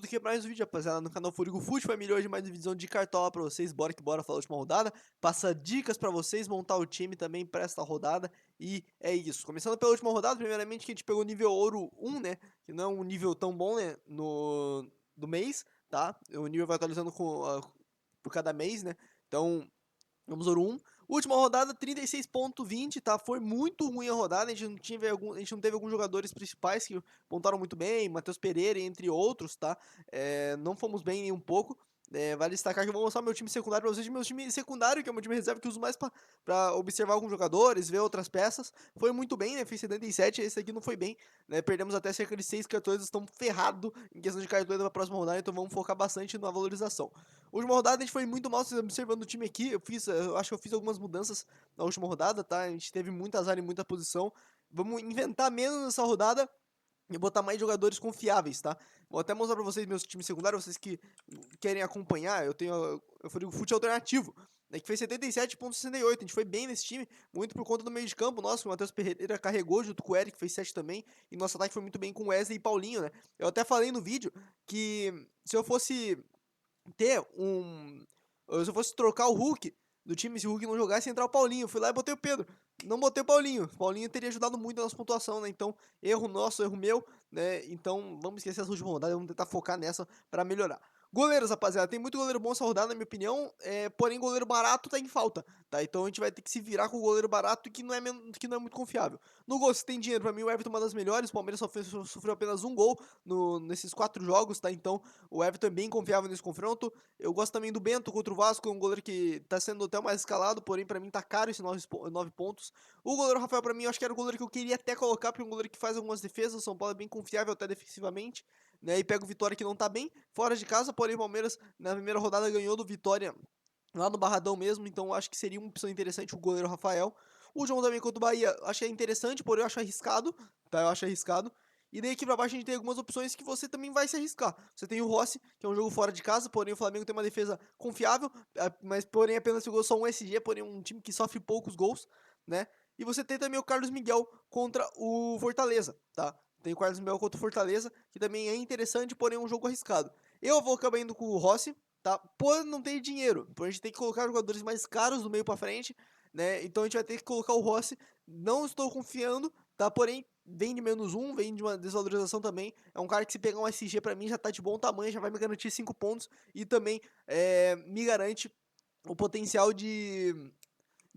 aqui pra mais um vídeo, rapaziada, no canal Furigo Fute, família, hoje mais uma visão de cartola pra vocês, bora que bora falar a última rodada, passa dicas pra vocês, montar o time também pra esta rodada, e é isso. Começando pela última rodada, primeiramente que a gente pegou o nível ouro 1, né, que não é um nível tão bom, né, do mês, tá, o nível vai atualizando por cada mês, né, então vamos ouro 1. Última rodada, 36,20, tá? Foi muito ruim a rodada. A gente não teve alguns jogadores principais que pontaram muito bem, Matheus Pereira, entre outros, tá? Não fomos bem nem um pouco. Vale destacar que eu vou mostrar meu time secundário pra vocês. Meu time secundário, que é o meu time reserva, que eu uso mais pra observar alguns jogadores, ver outras peças. Foi muito bem, né? Fiz 77, esse aqui não foi bem, né? Perdemos até cerca de 6 cartões, estamos ferrados em questão de cartões pra próxima rodada, então vamos focar bastante na valorização. Última rodada a gente foi muito mal, vocês observando o time aqui, eu acho que eu fiz algumas mudanças na última rodada, tá? A gente teve muito azar em muita posição. Vamos inventar menos nessa rodada e botar mais jogadores confiáveis, tá? Vou até mostrar pra vocês meus times secundários, vocês que querem acompanhar, eu falei o fute alternativo, né, que fez 77,68, a gente foi bem nesse time, muito por conta do meio de campo nosso, o Matheus Pereira carregou junto com o Eric, que fez 7 também, e nosso ataque foi muito bem com Wesley e Paulinho, né? Eu até falei no vídeo que se eu fosse ter um. Se eu fosse trocar o Hulk do time, se o Hulk não jogasse, ia entrar o Paulinho. Eu fui lá e botei o Pedro. Não botei o Paulinho. O Paulinho teria ajudado muito na nossa pontuação, né? Então, erro nosso, erro meu, né? Então, vamos esquecer essa última rodada, vamos tentar focar nessa pra melhorar. Goleiros, rapaziada, tem muito goleiro bom essa rodada, na minha opinião, porém goleiro barato tá em falta, tá? Então a gente vai ter que se virar com o goleiro barato que não é muito confiável. No gol, se tem dinheiro, pra mim o Everton é uma das melhores, o Palmeiras sofreu apenas um gol nesses 4 jogos, tá? Então o Everton é bem confiável nesse confronto. Eu gosto também do Bento contra o Vasco, é um goleiro que tá sendo até o mais escalado, porém pra mim tá caro esse 9 pontos. O goleiro Rafael pra mim eu acho que era o goleiro que eu queria até colocar, porque é um goleiro que faz algumas defesas, o São Paulo é bem confiável até defensivamente, né? E pega o Vitória que não tá bem, fora de casa, porém o Palmeiras na primeira rodada ganhou do Vitória lá no Barradão mesmo, então eu acho que seria uma opção interessante o goleiro Rafael. O João também contra o Bahia, achei interessante, porém eu acho arriscado, tá? Eu acho arriscado. E daí aqui pra baixo a gente tem algumas opções que você também vai se arriscar. Você tem o Rossi, que é um jogo fora de casa, porém o Flamengo tem uma defesa confiável, mas porém apenas jogou só um SG, porém um time que sofre poucos gols, né? E você tem também o Carlos Miguel contra o Fortaleza, tá? Tem o Carlos Miguel contra o Fortaleza, que também é interessante, porém é um jogo arriscado. Eu vou acabar indo com o Rossi, tá? Por não ter dinheiro, por a gente tem que colocar jogadores mais caros do meio pra frente, né? Então a gente vai ter que colocar o Rossi. Não estou confiando, tá? Porém, vem de -1, vem de uma desvalorização também. É um cara que se pegar um SG pra mim já tá de bom tamanho, já vai me garantir 5 pontos e também me garante o potencial de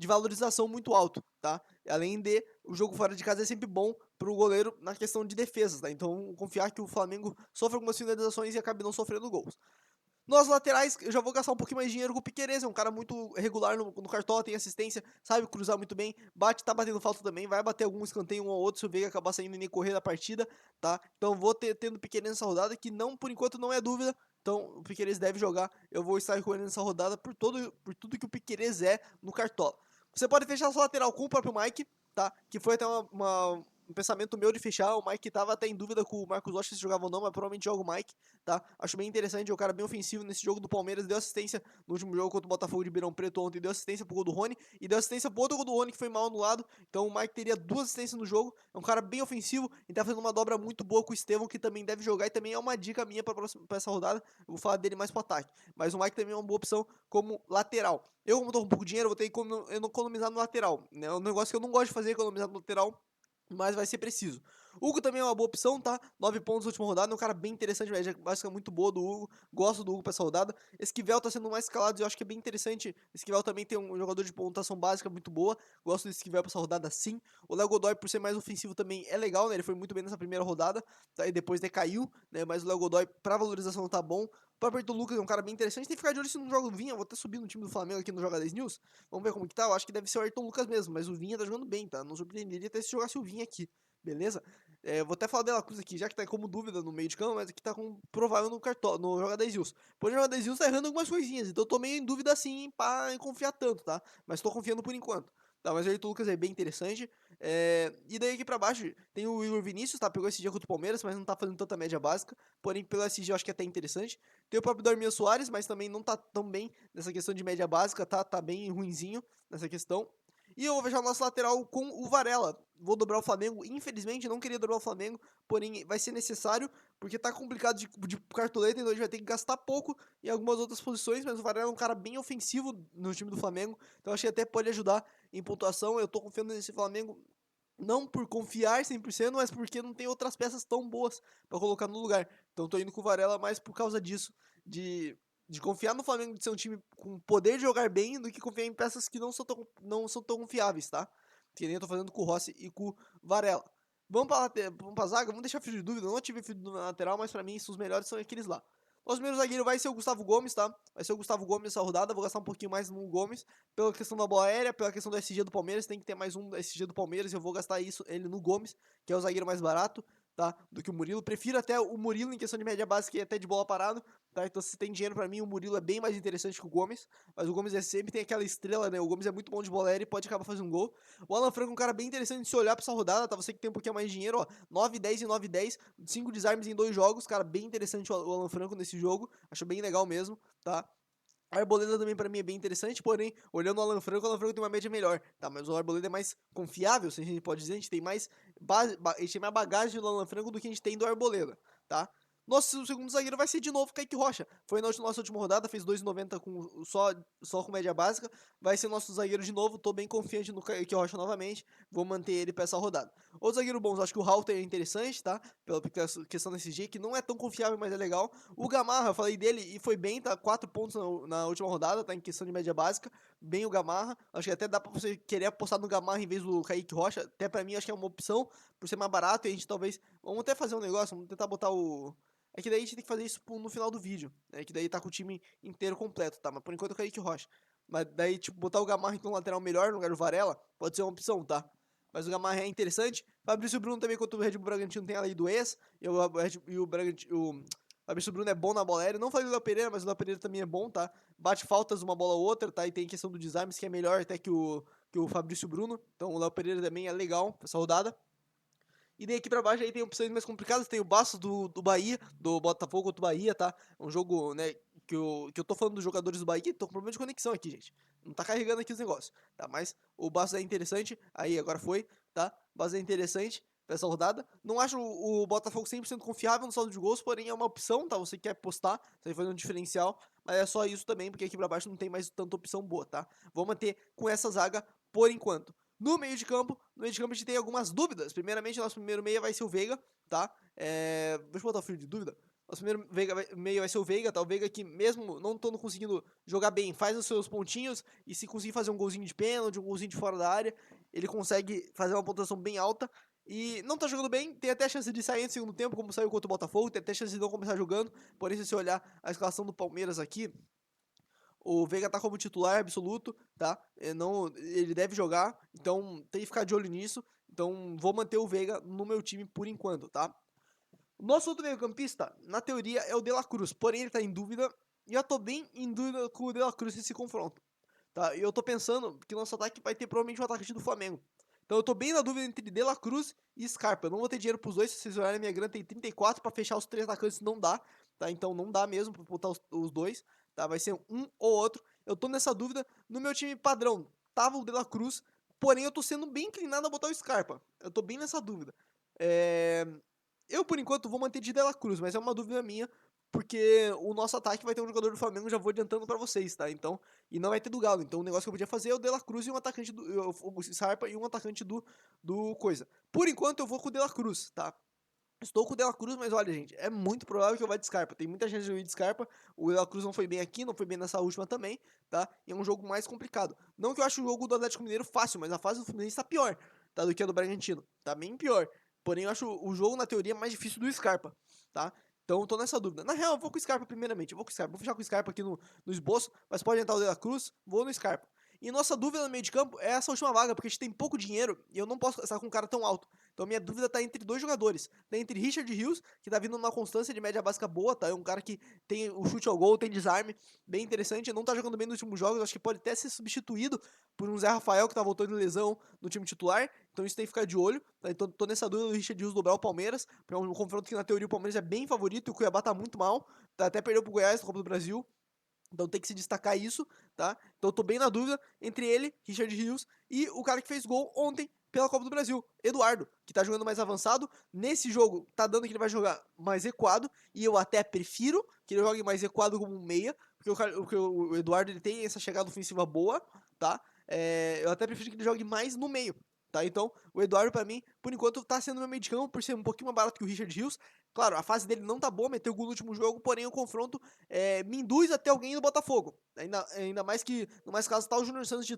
valorização muito alto, tá? Além de, o jogo fora de casa é sempre bom pro goleiro na questão de defesas, tá? Então, confiar que o Flamengo sofre algumas finalizações e acabe não sofrendo gols. Nos laterais, eu já vou gastar um pouquinho mais de dinheiro com o Piquerez, é um cara muito regular no cartola, tem assistência, sabe cruzar muito bem, tá batendo falta também, vai bater algum escanteio um ou outro se o Veiga acabar saindo e nem correr da partida, tá? Então vou tendo o Piquerez nessa rodada, que não, por enquanto não é dúvida, então o Piquerez deve jogar, eu vou estar com ele nessa rodada por tudo que o Piquerez é no cartola. Você pode fechar sua lateral com o próprio Mike, tá? Que foi até um pensamento meu de fechar. O Mike tava até em dúvida com o Marcos Rocha se jogava ou não, mas provavelmente joga o Mike, tá? Acho bem interessante, é um cara bem ofensivo nesse jogo do Palmeiras, deu assistência no último jogo contra o Botafogo de Ribeirão Preto ontem, deu assistência pro gol do Rony, e deu assistência pro outro gol do Rony que foi mal anulado, então o Mike teria 2 assistências no jogo, é um cara bem ofensivo, e tá fazendo uma dobra muito boa com o Estevão, que também deve jogar, e também é uma dica minha pra essa rodada, eu vou falar dele mais pro ataque, mas o Mike também é uma boa opção como lateral. Eu, como tô com um pouco de dinheiro, vou ter que economizar no lateral, né? É um negócio que eu não gosto de fazer, economizar no lateral, mas vai ser preciso. Hugo também é uma boa opção, tá? 9 pontos na última rodada, é um cara bem interessante, média básica muito boa do Hugo, gosto do Hugo pra essa rodada. Esquivel tá sendo mais escalado e eu acho que é bem interessante. Esquivel também tem um jogador de pontuação básica muito boa, gosto do Esquivel pra essa rodada sim. O Léo Godoy, por ser mais ofensivo, também é legal, né? Ele foi muito bem nessa primeira rodada, tá? E depois decaiu, né? Mas o Léo Godoy, pra valorização, tá bom. O próprio Lucas é um cara bem interessante, tem que ficar de olho se não joga o Vinha, vou até subir no time do Flamengo aqui no Joga 10 News, vamos ver como que tá, eu acho que deve ser o Ayrton Lucas mesmo, mas o Vinha tá jogando bem, tá? Não surpreenderia até se jogasse o Vinha aqui. Beleza? Vou até falar dela Cruz aqui, já que tá como dúvida no meio de campo, mas aqui tá como provável no cartão, no Joga 10 News. Porém, o Joga 10 News tá errando algumas coisinhas, então eu tô meio em dúvida assim em confiar tanto, tá? Mas tô confiando por enquanto. Tá, mas o Ayrton Lucas é bem interessante. E daí aqui pra baixo tem o Igor Vinícius, tá? Pegou esse dia contra o Palmeiras, mas não tá fazendo tanta média básica. Porém, pelo SG eu acho que é até interessante. Tem o próprio Darmian Soares, mas também não tá tão bem nessa questão de média básica, tá? Tá bem ruinzinho nessa questão. E eu vou fechar o nosso lateral com o Varela. Vou dobrar o Flamengo. Infelizmente, não queria dobrar o Flamengo, porém vai ser necessário, porque tá complicado de cartoleta, então a gente vai ter que gastar pouco em algumas outras posições, mas o Varela é um cara bem ofensivo no time do Flamengo, então acho que até pode ajudar em pontuação. Eu tô confiando nesse Flamengo, não por confiar 100%, mas porque não tem outras peças tão boas pra colocar no lugar. Então tô indo com o Varela mais por causa disso, de, de confiar no Flamengo de ser um time com poder de jogar bem, do que confiar em peças que não são tão confiáveis, tá? Que nem eu tô fazendo com o Rossi e com o Varela. Vamos pra zaga, vamos deixar fio de dúvida. Eu não tive fio de dúvida na lateral, mas pra mim os melhores são aqueles lá. Nosso primeiro zagueiro vai ser o Gustavo Gomes, tá? Vai ser o Gustavo Gomes essa rodada. Vou gastar um pouquinho mais no Gomes. Pela questão da bola aérea, pela questão do SG do Palmeiras. Tem que ter mais um do SG do Palmeiras. Eu vou gastar ele no Gomes, que é o zagueiro mais barato, tá? Do que o Murilo. Prefiro até o Murilo em questão de média básica e até de bola parada, tá? Então se tem dinheiro pra mim, o Murilo é bem mais interessante que o Gomes. Mas o Gomes sempre tem aquela estrela, né? O Gomes é muito bom de bola aérea e pode acabar fazendo um gol. O Alan Franco é um cara bem interessante de se olhar pra essa rodada, tá? Você que tem um pouquinho mais de dinheiro, ó. 9, 10 e 9, 10. 5 desarmes em 2 jogos. Cara, bem interessante o Alan Franco nesse jogo. Acho bem legal mesmo, tá? A Arboleda também pra mim é bem interessante, porém, olhando o Alan Franco tem uma média melhor, tá? Mas o Arboleda é mais confiável, se a gente pode dizer, a gente tem mais a gente tem mais bagagem do Alan Franco do que a gente tem do Arboleda, tá? Nosso segundo zagueiro vai ser de novo Kaique Rocha. Foi na nossa última rodada, fez 2,90 só com média básica. Vai ser nosso zagueiro de novo. Tô bem confiante no Kaique Rocha novamente. Vou manter ele pra essa rodada. Outro zagueiro bom, acho que o Halter é interessante, tá? Pela questão desse SG, que não é tão confiável, mas é legal. O Gamarra, eu falei dele e foi bem, tá? 4 pontos na última rodada, tá? Em questão de média básica. Bem o Gamarra. Acho que até dá pra você querer apostar no Gamarra em vez do Kaique Rocha. Até pra mim, acho que é uma opção, por ser mais barato. E a gente talvez. Vamos até fazer um negócio, vamos tentar botar o. É que daí a gente tem que fazer isso no final do vídeo, né? Que daí tá com o time inteiro completo, tá? Mas por enquanto é o Kaique Rocha. Mas daí, tipo, botar o Gamarra então lateral melhor no lugar do Varela, pode ser uma opção, tá? Mas o Gamarra é interessante. Fabrício Bruno também, contra o Red Bull Bragantino, tem a lei do ex. E o Bragantino. Fabrício Bruno é bom na bola aérea. Não falei do Léo Pereira, mas o Léo Pereira também é bom, tá? Bate faltas uma bola ou outra, tá? E tem questão do desarmes, que é melhor até que o Fabrício Bruno. Então o Léo Pereira também é legal essa rodada. E daí aqui pra baixo aí tem opções mais complicadas, tem o Bastos do Bahia, do Botafogo contra o Bahia, tá? É um jogo, né, que eu tô falando dos jogadores do Bahia, tô com problema de conexão aqui, gente. Não tá carregando aqui os negócios, tá? Mas o Bastos é interessante, aí agora foi, tá? O Bastos é interessante pra essa rodada. Não acho o Botafogo 100% confiável no saldo de gols, porém é uma opção, tá? Você quer apostar, você vai fazer um diferencial, mas é só isso também, porque aqui pra baixo não tem mais tanta opção boa, tá? Vou manter com essa zaga por enquanto. No meio de campo a gente tem algumas dúvidas. Primeiramente, nosso primeiro meia vai ser o Veiga, tá? Deixa eu botar o fio de dúvida. Nosso primeiro meia vai ser o Veiga, tá? O Veiga que, mesmo não estando conseguindo jogar bem, faz os seus pontinhos e se conseguir fazer um golzinho de pênalti, um golzinho de fora da área, ele consegue fazer uma pontuação bem alta. E não tá jogando bem, tem até chance de sair no segundo tempo, como saiu contra o Botafogo, tem até chance de não começar jogando. Porém, se você olhar a escalação do Palmeiras aqui, o Veiga tá como titular absoluto, tá? Não, ele deve jogar, então tem que ficar de olho nisso. Então vou manter o Veiga no meu time por enquanto, tá? Nosso outro meio-campista, na teoria, é o De La Cruz, porém ele tá em dúvida. E eu tô bem em dúvida com o De La Cruz nesse confronto, tá? E eu tô pensando que nosso ataque vai ter provavelmente um atacante do Flamengo. Então eu tô bem na dúvida entre De La Cruz e Scarpa. Eu não vou ter dinheiro pros dois, se vocês olharem minha grana tem 34 pra fechar os 3 atacantes, não dá, tá? Então não dá mesmo pra botar os dois, tá? Vai ser um ou outro. Eu tô nessa dúvida. No meu time padrão, tava o De La Cruz, porém eu tô sendo bem inclinado a botar o Scarpa. Eu tô bem nessa dúvida. É... Eu, por enquanto, vou manter de La Cruz, mas é uma dúvida minha, porque o nosso ataque vai ter um jogador do Flamengo, já vou adiantando pra vocês, tá? Então, e não vai ter do Galo. Então, o negócio que eu podia fazer é o De La Cruz e um atacante o Sarpa e um atacante do coisa. Por enquanto, eu vou com o De La Cruz, tá? Estou com o De La Cruz, mas olha, gente, é muito provável que eu vá de Scarpa. Tem muita chance de eu ir de Scarpa. O De La Cruz não foi bem aqui, não foi bem nessa última também, tá? E é um jogo mais complicado. Não que eu ache o jogo do Atlético Mineiro fácil, mas a fase do Fluminense tá pior, tá? Do que a do Bragantino. Tá bem pior. Porém, eu acho o jogo, na teoria, mais difícil do Scarpa, tá? Então, eu tô nessa dúvida. Na real, eu vou com o Scarpa primeiramente. Eu vou com o Scarpa. Vou fechar com o Scarpa aqui no esboço, mas pode entrar o De La Cruz. Vou no Scarpa. E nossa dúvida no meio de campo é essa última vaga, porque a gente tem pouco dinheiro e eu não posso estar com um cara tão alto. Então minha dúvida tá entre dois jogadores. Tá entre Richard Rios, que tá vindo numa constância de média básica boa, tá? É um cara que tem o chute ao gol, tem desarme, bem interessante. Não tá jogando bem nos últimos jogos, acho que pode até ser substituído por um Zé Rafael que tá voltando de lesão no time titular. Então isso tem que ficar de olho. Tá? Então tô nessa dúvida do Richard Rios dobrar o Palmeiras. É um confronto que na teoria o Palmeiras é bem favorito e o Cuiabá tá muito mal. Tá? Até perdeu pro Goiás na Copa do Brasil. Então tem que se destacar isso, tá? Então eu tô bem na dúvida entre ele, Richard Rios, e o cara que fez gol ontem pela Copa do Brasil, Eduardo, que tá jogando mais avançado. Nesse jogo, tá dando que ele vai jogar mais recuado, e eu até prefiro que ele jogue mais recuado como um meia, porque o Eduardo ele tem essa chegada ofensiva boa, tá? Eu até prefiro que ele jogue mais no meio, tá? Então, o Eduardo, pra mim, por enquanto, tá sendo meu meio de campo, por ser um pouquinho mais barato que o Richard Rios. Claro, a fase dele não tá boa, meteu gol no último jogo, porém o confronto me induz a ter alguém no Botafogo. Ainda mais que, no mais caso, tá o Júnior Santos de,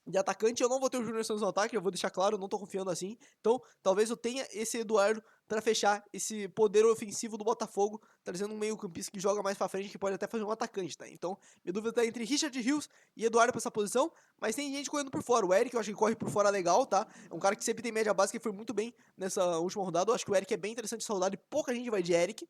de atacante, eu não vou ter o Júnior Santos no ataque, eu vou deixar claro, eu não tô confiando assim. Então, talvez eu tenha esse Eduardo pra fechar esse poder ofensivo do Botafogo, trazendo um meio-campista que joga mais pra frente, que pode até fazer um atacante, tá? Então, minha dúvida tá entre Richard Rios e Eduardo pra essa posição, mas tem gente correndo por fora. O Eric, eu acho que corre por fora legal, tá? É um cara que sempre tem média básica e foi muito bem nessa última rodada. Eu acho que o Eric é bem interessante essa rodada e pouca gente vai de Eric.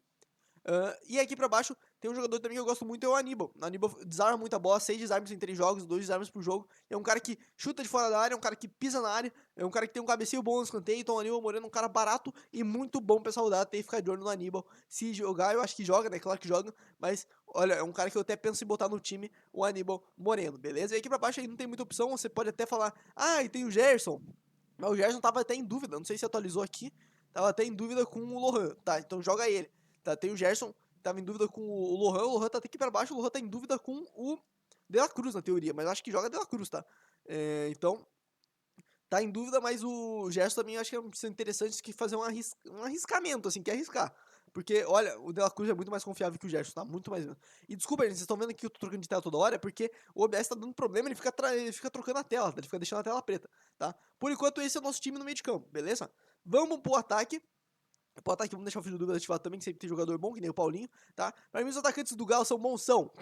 E aqui pra baixo tem um jogador também que eu gosto muito, é o Aníbal. O Aníbal desarma muita bola, 6 desarmes em 3 jogos, 2 desarmes por jogo. É um cara que chuta de fora da área, é um cara que pisa na área, é um cara que tem um cabeceio bom no escanteio. Então o Aníbal Moreno é um cara barato e muito bom pra essa rodada. Tem que ficar de olho no Aníbal. Se jogar, eu acho que joga, né? Claro que joga, mas olha, é um cara que eu até penso em botar no time, o Aníbal Moreno, beleza? E aqui pra baixo aí não tem muita opção, você pode até falar, ah, e tem o Gerson. Mas o Gerson tava até em dúvida, não sei se atualizou aqui, tava até em dúvida com o Lohan, tá? Então joga ele. Tá, tem o Gerson, tava em dúvida com o Lohan tá até aqui pra baixo, o Lohan tá em dúvida com o De La Cruz na teoria, mas acho que joga De La Cruz, tá? Então, tá em dúvida, mas o Gerson também eu acho que é uma opção interessante que fazer um arriscamento, assim, que é arriscar. Porque, olha, o De La Cruz é muito mais confiável que o Gerson, tá? Muito mais. E desculpa, gente, vocês estão vendo que eu tô trocando de tela toda hora, é porque o OBS tá dando problema, ele fica trocando a tela, tá? Ele fica deixando a tela preta, tá? Por enquanto, esse é o nosso time no meio de campo, beleza? Vamos pro ataque. Pro ataque, vamos deixar o filho do dúvida ativado também, que sempre tem jogador bom, que nem o Paulinho, tá? Pra mim, os atacantes do Galo são bons, são.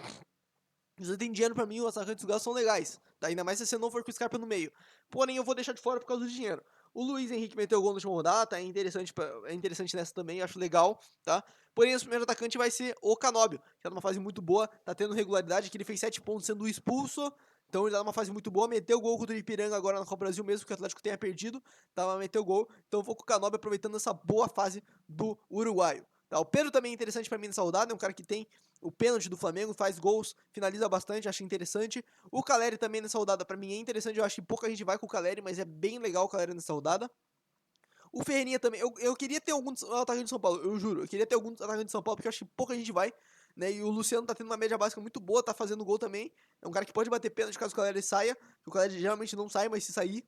Se você tem dinheiro pra mim, os atacantes do Galo são legais, tá? Ainda mais se você não for com o Scarpa no meio. Porém, eu vou deixar de fora por causa do dinheiro. O Luiz Henrique meteu gol no último rodada, tá? É interessante nessa também, acho legal, tá? Porém, o primeiro atacante vai ser o Canóbio, que tá numa fase muito boa, tá tendo regularidade, que ele fez 7 pontos sendo expulso, então ele tá numa fase muito boa, meteu gol contra o Ipiranga agora na Copa Brasil, mesmo que o Atlético tenha perdido, tá? Meteu gol, então eu vou com o Canóbio aproveitando essa boa fase do uruguaio. Tá? O Pedro também é interessante pra mim nessa rodada, é um cara que tem o pênalti do Flamengo, faz gols, finaliza bastante, acho interessante. O Caleri também nessa rodada, pra mim é interessante, eu acho que pouca gente vai com o Caleri, mas é bem legal o Caleri nessa rodada. O Ferreirinha também, eu queria ter alguns atacantes de São Paulo, eu juro, eu queria ter alguns atacantes de São Paulo, porque eu acho que pouca gente vai, né, e o Luciano tá tendo uma média básica muito boa, tá fazendo gol também, é um cara que pode bater pênalti caso o Caleri saia, o Caleri geralmente não sai, mas se sair,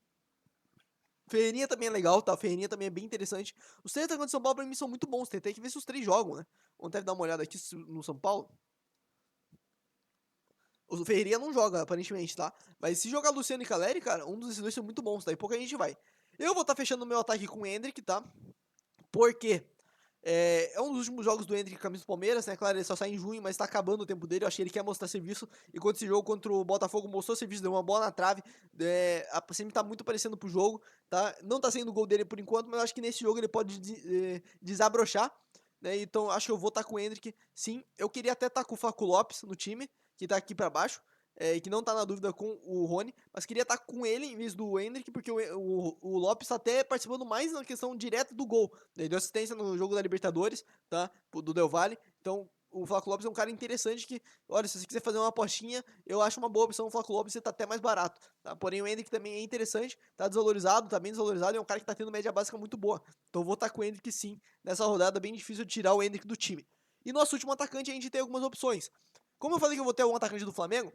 Ferreirinha também é legal, tá? Ferreirinha também é bem interessante. Os três atacantes de São Paulo pra mim são muito bons, tem que ver se os três jogam, né? Vamos até dar uma olhada aqui no São Paulo. O Ferreirinha não joga, aparentemente, tá? Mas se jogar Luciano e Caleri, cara, um dos dois são muito bons, tá? E pouca gente vai. Eu vou estar fechando o meu ataque com o Hendrick, tá? Porque é um dos últimos jogos do Hendrick com a camisa do Palmeiras, né? Claro, ele só sai em junho, mas tá acabando o tempo dele. Eu acho que ele quer mostrar serviço. E quando esse jogo contra o Botafogo mostrou serviço, deu uma bola na trave. Sempre tá muito parecendo pro jogo, tá? Não tá sendo o gol dele por enquanto, mas eu acho que nesse jogo ele pode desabrochar. Né? Então acho que eu vou estar com o Hendrick, sim. Eu queria até estar com o Flaco Lopes no time, que tá aqui pra baixo. E que não tá na dúvida com o Rony, mas queria estar com ele em vez do Hendrick, porque o Lopes tá até participando mais na questão direta do gol. Ele deu assistência no jogo da Libertadores, tá? Do Del Valle. Então, o Flaco Lopes é um cara interessante que, olha, se você quiser fazer uma apostinha, eu acho uma boa opção o Flaco Lopes, você tá até mais barato, tá? Porém, o Hendrick também é interessante, tá desvalorizado, tá bem desvalorizado, é um cara que tá tendo média básica muito boa. Então, eu vou estar com o Hendrick sim, nessa rodada, bem difícil de tirar o Hendrick do time. E nosso último atacante, a gente tem algumas opções. Como eu falei que eu vou ter um atacante do Flamengo,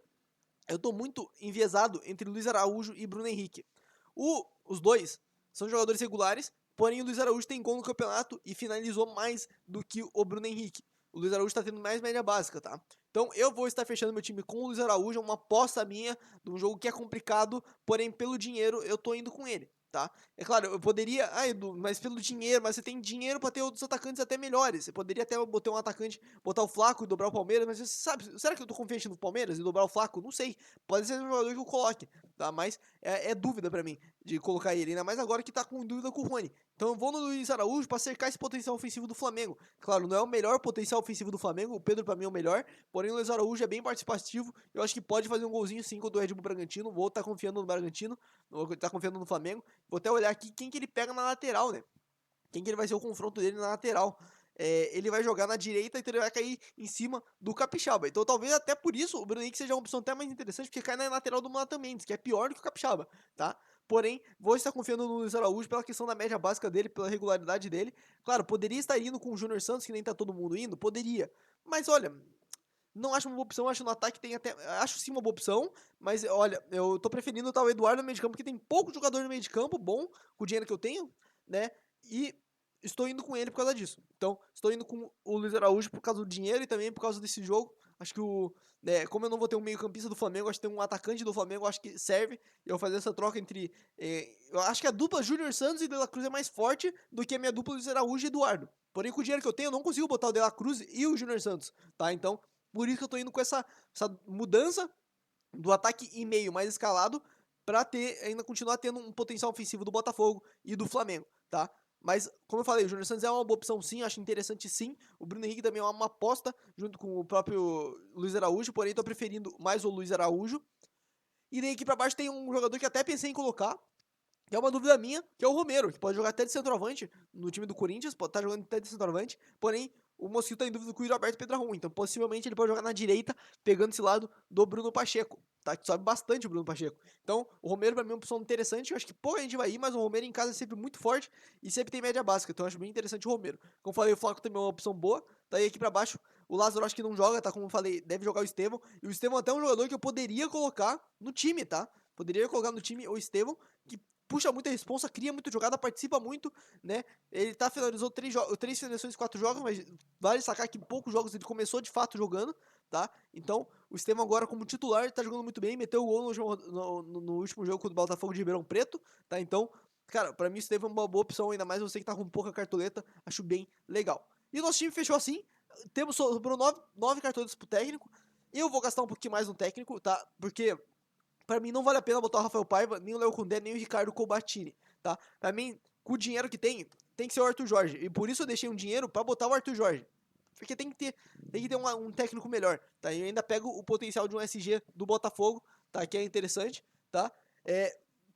eu tô muito enviesado entre Luiz Araújo e Bruno Henrique. Os dois são jogadores regulares, porém o Luiz Araújo tem gol no campeonato e finalizou mais do que o Bruno Henrique. O Luiz Araújo tá tendo mais média básica, tá? Então eu vou estar fechando meu time com o Luiz Araújo, uma aposta minha de um jogo que é complicado, porém pelo dinheiro eu tô indo com ele, tá? É claro, eu poderia, Edu, mas pelo dinheiro, mas você tem dinheiro pra ter outros atacantes até melhores. Você poderia até botar um atacante, botar o Flaco e dobrar o Palmeiras, mas você sabe, será que eu tô confiante no Palmeiras e dobrar o Flaco? Não sei. Pode ser um jogador que eu coloque, tá? Mas é dúvida pra mim de colocar ele, ainda mais agora que tá com dúvida com o Rony. Então eu vou no Luiz Araújo pra cercar esse potencial ofensivo do Flamengo. Claro, não é o melhor potencial ofensivo do Flamengo, o Pedro pra mim é o melhor, porém o Luiz Araújo é bem participativo, eu acho que pode fazer um golzinho sim contra o Red Bull Bragantino, vou estar confiando no Bragantino, vou estar confiando no Flamengo, vou até olhar aqui quem que ele pega na lateral, né? Quem que ele vai ser o confronto dele na lateral. ele vai jogar na direita, então ele vai cair em cima do Capixaba. Então talvez até por isso o Bruno Henrique seja uma opção até mais interessante, porque cai na lateral do Nathan Mendes, que é pior do que o Capixaba, tá? Porém, vou estar confiando no Luiz Araújo pela questão da média básica dele, pela regularidade dele. Claro, poderia estar indo com o Júnior Santos, que nem tá todo mundo indo, poderia. Mas olha, não acho uma boa opção, acho no ataque tem até. Acho sim uma boa opção, mas olha, eu tô preferindo o Eduardo no meio de campo, porque tem pouco jogador no meio de campo bom, com o dinheiro que eu tenho, né? E estou indo com ele por causa disso. Então, estou indo com o Luiz Araújo por causa do dinheiro e também por causa desse jogo. Acho que como eu não vou ter um meio-campista do Flamengo, acho que tem um atacante do Flamengo, acho que serve. Eu fazer essa troca entre. Eu acho que a dupla Júnior Santos e De La Cruz é mais forte do que a minha dupla Luiz Araújo e Eduardo. Porém, com o dinheiro que eu tenho, eu não consigo botar o De La Cruz e o Júnior Santos, tá? Então, por isso que eu tô indo com essa mudança do ataque e meio mais escalado para ainda continuar tendo um potencial ofensivo do Botafogo e do Flamengo, tá? Mas, como eu falei, o Júnior Santos é uma boa opção sim, acho interessante sim. O Bruno Henrique também é uma aposta, junto com o próprio Luiz Araújo, porém tô preferindo mais o Luiz Araújo. E daí aqui pra baixo tem um jogador que até pensei em colocar, que é uma dúvida minha, que é o Romero, que pode jogar até de centroavante no time do Corinthians, pode estar jogando até de centroavante, porém o Mosquito tá em dúvida com o Alberto Pedrarum, então possivelmente ele pode jogar na direita, pegando esse lado do Bruno Pacheco, tá? Que sobe bastante o Bruno Pacheco. Então, o Romero pra mim é uma opção interessante, eu acho que pouca gente vai ir, mas o Romero em casa é sempre muito forte e sempre tem média básica, então eu acho bem interessante o Romero. Como eu falei, o Flaco também é uma opção boa, tá aí aqui pra baixo. O Lázaro acho que não joga, tá? Como eu falei, deve jogar o Estevão, e o Estevão até é um jogador que eu poderia colocar no time, tá? Poderia colocar no time o Estevão, que puxa muita responsa, cria muita jogada, participa muito, né? Ele finalizou 3 finalizações em 4 jogos, mas vale destacar que em poucos jogos ele começou de fato jogando, tá? Então, o Estevão agora como titular tá jogando muito bem, meteu o gol no último jogo contra o Botafogo de Ribeirão Preto, tá? Então, cara, pra mim o Estevão é uma boa opção, ainda mais você que tá com pouca cartoleta, acho bem legal. E o nosso time fechou assim, sobrou 9 cartoletas pro técnico, eu vou gastar um pouquinho mais no técnico, tá? Porque pra mim não vale a pena botar o Rafael Paiva, nem o Léo Condé, nem o Ricardo Colbatini, tá? Pra mim, com o dinheiro que tem que ser o Arthur Jorge. E por isso eu deixei um dinheiro pra botar o Arthur Jorge. Porque tem que ter um técnico melhor, tá? E eu ainda pego o potencial de um SG do Botafogo, tá? Que é interessante, tá?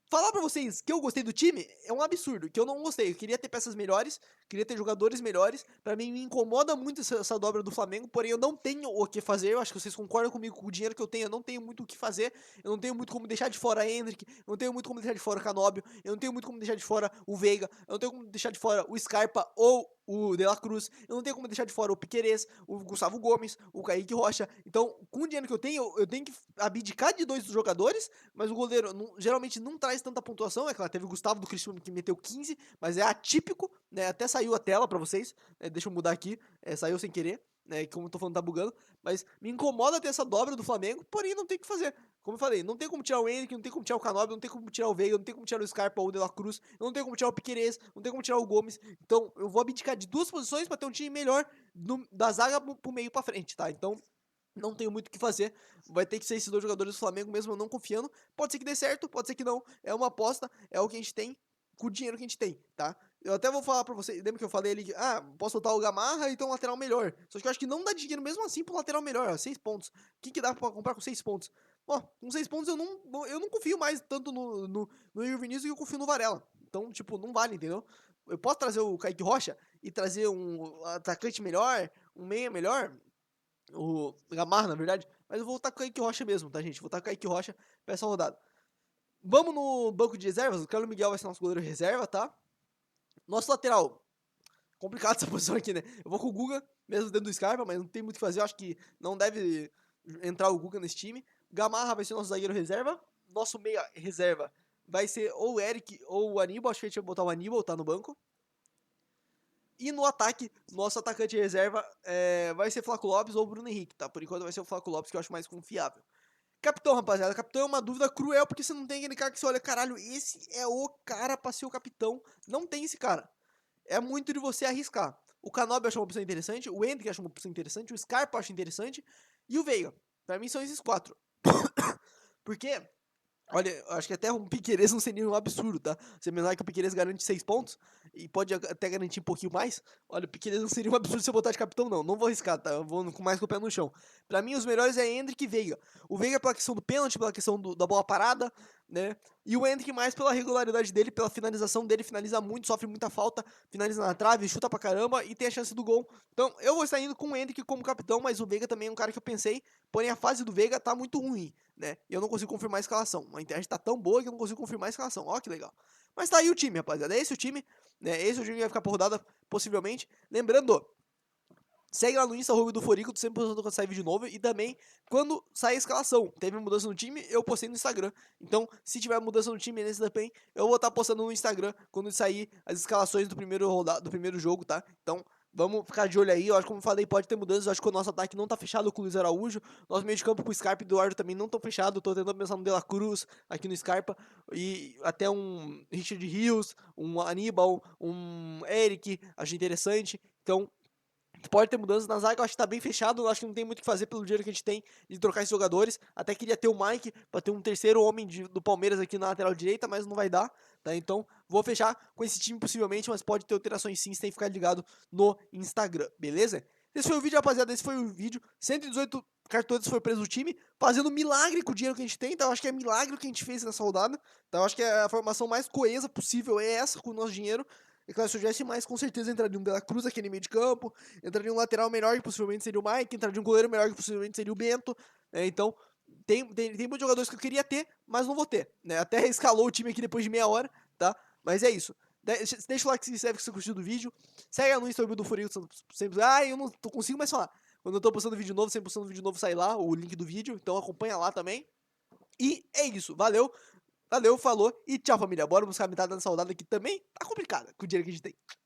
Falar pra vocês que eu gostei do time é um absurdo, que eu não gostei. Eu queria ter peças melhores, queria ter jogadores melhores. Pra mim, me incomoda muito essa dobra do Flamengo, porém eu não tenho o que fazer. Eu acho que vocês concordam comigo, com o dinheiro que eu tenho, eu não tenho muito o que fazer. Eu não tenho muito como deixar de fora a Hendrick, eu não tenho muito como deixar de fora o Canóbio, eu não tenho muito como deixar de fora o Veiga, eu não tenho como deixar de fora o Scarpa ou o De La Cruz, eu não tenho como deixar de fora o Piquerez, o Gustavo Gomes, o Kaique Rocha. Então, com o dinheiro que eu tenho que abdicar de 2 jogadores, mas o goleiro geralmente não traz tanta pontuação. É claro, teve o Gustavo do Cristiano que meteu 15, mas é atípico, né? Até saiu a tela pra vocês, deixa eu mudar aqui, saiu sem querer, né? Como eu tô falando, tá bugando, mas me incomoda ter essa dobra do Flamengo, porém não tem o que fazer. Como eu falei, não tem como tirar o Henrique, não tem como tirar o Canóbio, não tem como tirar o Veiga, não tem como tirar o Scarpa ou o De La Cruz, não tem como tirar o Piquerez, não tem como tirar o Gomes. Então eu vou abdicar de 2 posições pra ter um time melhor da zaga pro meio pra frente, tá? Então não tenho muito o que fazer. Vai ter que ser esses 2 jogadores do Flamengo, mesmo eu não confiando. Pode ser que dê certo, pode ser que não. É uma aposta, é o que a gente tem com o dinheiro que a gente tem, tá? Eu até vou falar pra vocês, lembra que eu falei ali, posso soltar o Gamarra e ter um lateral melhor. Só que eu acho que não dá dinheiro mesmo assim pro lateral melhor, ó, 6 pontos. O que dá pra comprar com 6 pontos? Ó, com 6 pontos eu não confio mais tanto no Igor Vinícius que eu confio no Varela. Então, tipo, não vale, entendeu? Eu posso trazer o Kaique Rocha e trazer um atacante melhor, um meia melhor, o Gamarra, na verdade, mas eu vou voltar com o Kaique Rocha mesmo, tá, gente? Vou voltar com o Kaique Rocha pra essa rodada. Vamos no banco de reservas, o Carlos Miguel vai ser nosso goleiro reserva, tá? Nosso lateral, complicado essa posição aqui, né? Eu vou com o Guga, mesmo dentro do Scarpa, mas não tem muito o que fazer, eu acho que não deve entrar o Guga nesse time. Gamarra vai ser nosso zagueiro reserva, nosso meia reserva vai ser ou o Eric ou o Aníbal, acho que a gente vai botar o Aníbal, tá no banco. E no ataque, nosso atacante reserva vai ser Flaco Lopes ou Bruno Henrique, tá? Por enquanto vai ser o Flaco Lopes, que eu acho mais confiável. Capitão, rapaziada. Capitão é uma dúvida cruel, porque você não tem aquele cara que você olha, caralho, esse é o cara pra ser o capitão. Não tem esse cara. É muito de você arriscar. O Canóbio eu acho uma opção interessante, o Hendrick acho uma opção interessante, o Scarpa eu acho interessante, e o Veiga. Pra mim são esses 4. Porque, olha, eu acho que até um Piquerez não seria um absurdo, tá? Você mencionar que o Piquerez garante 6 pontos, e pode até garantir um pouquinho mais, olha, o Piqueires não seria um absurdo se eu botar de capitão não, não vou arriscar, tá, eu vou com mais com o pé no chão. Pra mim, os melhores é Endrick e Veiga. O Veiga pela questão do pênalti, pela questão da bola parada, né, e o Endrick mais pela regularidade dele, pela finalização dele, finaliza muito, sofre muita falta, finaliza na trave, chuta pra caramba e tem a chance do gol. Então, eu vou estar indo com o Endrick como capitão, mas o Veiga também é um cara que eu pensei, porém a fase do Veiga tá muito ruim, né, e eu não consigo confirmar a escalação. A internet tá tão boa que eu não consigo confirmar a escalação, ó que legal. Mas tá aí o time, rapaziada, é esse o time, né, esse é o time que vai ficar por rodada, possivelmente. Lembrando, segue lá no Insta, do Forico, tu sempre postando quando sai vídeo novo. E também, quando sai a escalação, teve mudança no time, eu postei no Instagram. Então, se tiver mudança no time nesse também, eu vou estar postando no Instagram quando sair as escalações do primeiro jogo, tá? Então, vamos ficar de olho aí. Eu acho que, como eu falei, pode ter mudanças. Eu acho que o nosso ataque não tá fechado com o Luiz Araújo. Nosso meio de campo com o Scarpa e o Eduardo também não estão fechados. Tô tentando pensar no De La Cruz aqui no Scarpa. E até um Richard Rios, um Aníbal, um Eric, acho interessante. Então, pode ter mudanças na zaga, eu acho que tá bem fechado, eu acho que não tem muito o que fazer pelo dinheiro que a gente tem de trocar esses jogadores. Até queria ter o Mike pra ter um terceiro homem do Palmeiras aqui na lateral direita, mas não vai dar, tá? Então, vou fechar com esse time possivelmente, mas pode ter alterações sim, você tem que ficar ligado no Instagram, beleza? Esse foi o vídeo, rapaziada, esse foi o vídeo. 118 cartões foi preso o time, fazendo milagre com o dinheiro que a gente tem, então eu acho que é milagre o que a gente fez nessa rodada. Então eu acho que a formação mais coesa possível é essa com o nosso dinheiro. E claro, se eu tivesse mais, com certeza entraria um De La Cruz aqui no meio de campo, entraria um lateral melhor que possivelmente seria o Mike, entraria um goleiro melhor que possivelmente seria o Bento, né? Então, tem muitos jogadores que eu queria ter, mas não vou ter, né? Até escalou o time aqui depois de meia hora, tá? Mas é isso. Deixa o like se inscreve se você curtiu do vídeo. Segue no Instagram do Furico sempre. Ah, eu não consigo mais falar. Quando eu tô postando vídeo novo, sempre postando vídeo novo, sai lá o link do vídeo. Então acompanha lá também. E é isso. Valeu. Valeu, falou e tchau, família. Bora buscar a metade da saudade aqui também. Tá complicada com o dinheiro que a gente tem.